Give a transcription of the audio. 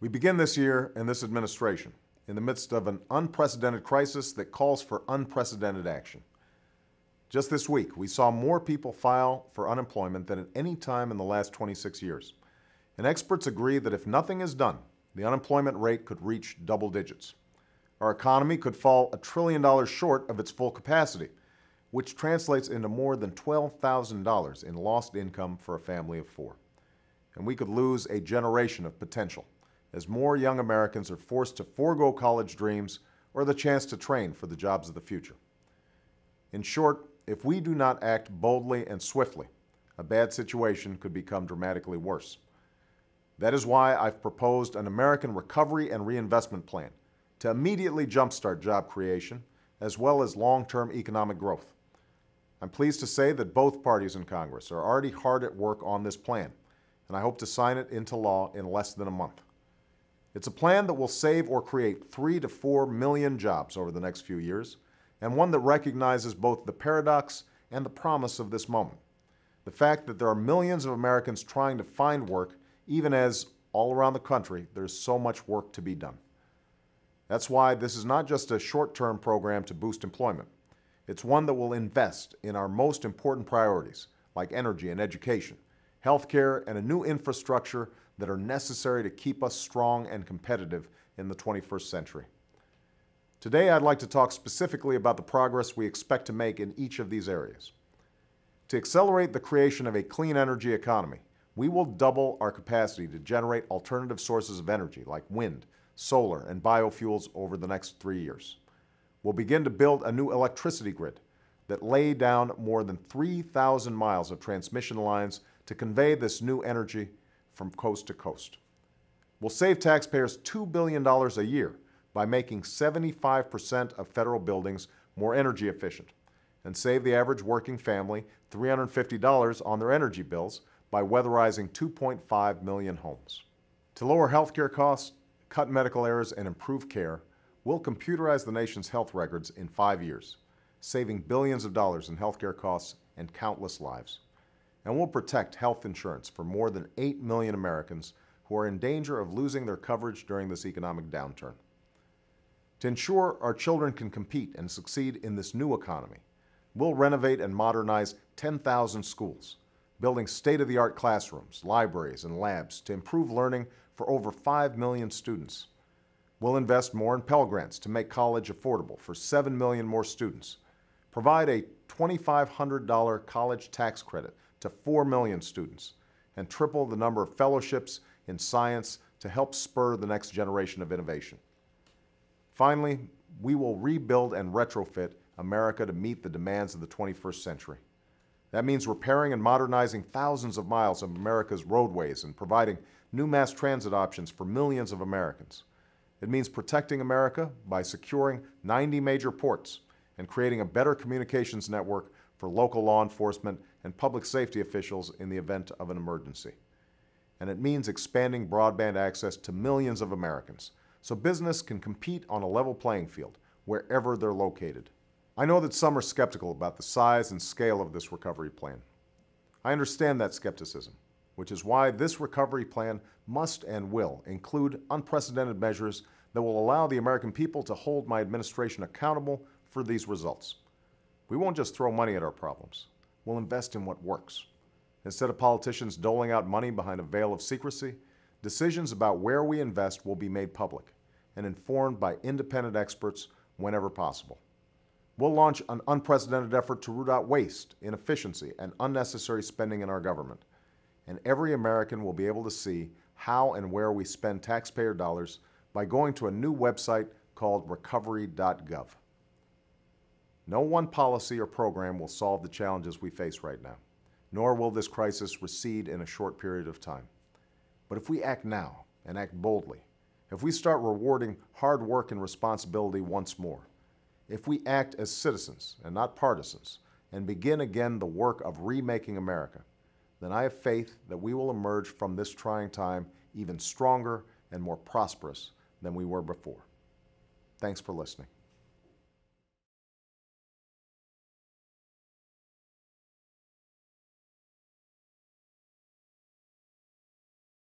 We begin this year and this administration in the midst of an unprecedented crisis that calls for unprecedented action. Just this week, we saw more people file for unemployment than at any time in the last 26 years. And experts agree that if nothing is done, the unemployment rate could reach double digits. Our economy could fall $1 trillion short of its full capacity, which translates into more than $12,000 in lost income for a family of four. And we could lose a generation of potential as more young Americans are forced to forego college dreams or the chance to train for the jobs of the future. In short, if we do not act boldly and swiftly, a bad situation could become dramatically worse. That is why I've proposed an American Recovery and Reinvestment Plan to immediately jumpstart job creation as well as long-term economic growth. I'm pleased to say that both parties in Congress are already hard at work on this plan, and I hope to sign it into law in less than a month. It's a plan that will save or create 3 to 4 million jobs over the next few years, and one that recognizes both the paradox and the promise of this moment. The fact that there are millions of Americans trying to find work, even as all around the country there's so much work to be done. That's why this is not just a short-term program to boost employment. It's one that will invest in our most important priorities, like energy and education, healthcare, and a new infrastructure that are necessary to keep us strong and competitive in the 21st century. Today, I'd like to talk specifically about the progress we expect to make in each of these areas. To accelerate the creation of a clean energy economy, we will double our capacity to generate alternative sources of energy like wind, solar, and biofuels over the next 3 years. We'll begin to build a new electricity grid that lay down more than 3,000 miles of transmission lines to convey this new energy from coast to coast. We'll save taxpayers $2 billion a year by making 75% of federal buildings more energy efficient and save the average working family $350 on their energy bills by weatherizing 2.5 million homes. To lower healthcare costs, cut medical errors, and improve care, we'll computerize the nation's health records in 5 years, saving billions of dollars in healthcare costs and countless lives. And we'll protect health insurance for more than 8 million Americans who are in danger of losing their coverage during this economic downturn. To ensure our children can compete and succeed in this new economy, we'll renovate and modernize 10,000 schools, building state-of-the-art classrooms, libraries, and labs to improve learning for over 5 million students. We'll invest more in Pell Grants to make college affordable for 7 million more students, provide a $2,500 college tax credit to 4 million students, and triple the number of fellowships in science to help spur the next generation of innovation. Finally, we will rebuild and retrofit America to meet the demands of the 21st century. That means repairing and modernizing thousands of miles of America's roadways and providing new mass transit options for millions of Americans. It means protecting America by securing 90 major ports and creating a better communications network for local law enforcement and public safety officials in the event of an emergency. And it means expanding broadband access to millions of Americans so business can compete on a level playing field wherever they're located. I know that some are skeptical about the size and scale of this recovery plan. I understand that skepticism, which is why this recovery plan must and will include unprecedented measures that will allow the American people to hold my administration accountable for these results. We won't just throw money at our problems. We'll invest in what works. Instead of politicians doling out money behind a veil of secrecy, decisions about where we invest will be made public and informed by independent experts whenever possible. We'll launch an unprecedented effort to root out waste, inefficiency, and unnecessary spending in our government. And every American will be able to see how and where we spend taxpayer dollars by going to a new website called recovery.gov. No one policy or program will solve the challenges we face right now, nor will this crisis recede in a short period of time. But if we act now and act boldly, if we start rewarding hard work and responsibility once more, if we act as citizens and not partisans and begin again the work of remaking America, then I have faith that we will emerge from this trying time even stronger and more prosperous than we were before. Thanks for listening.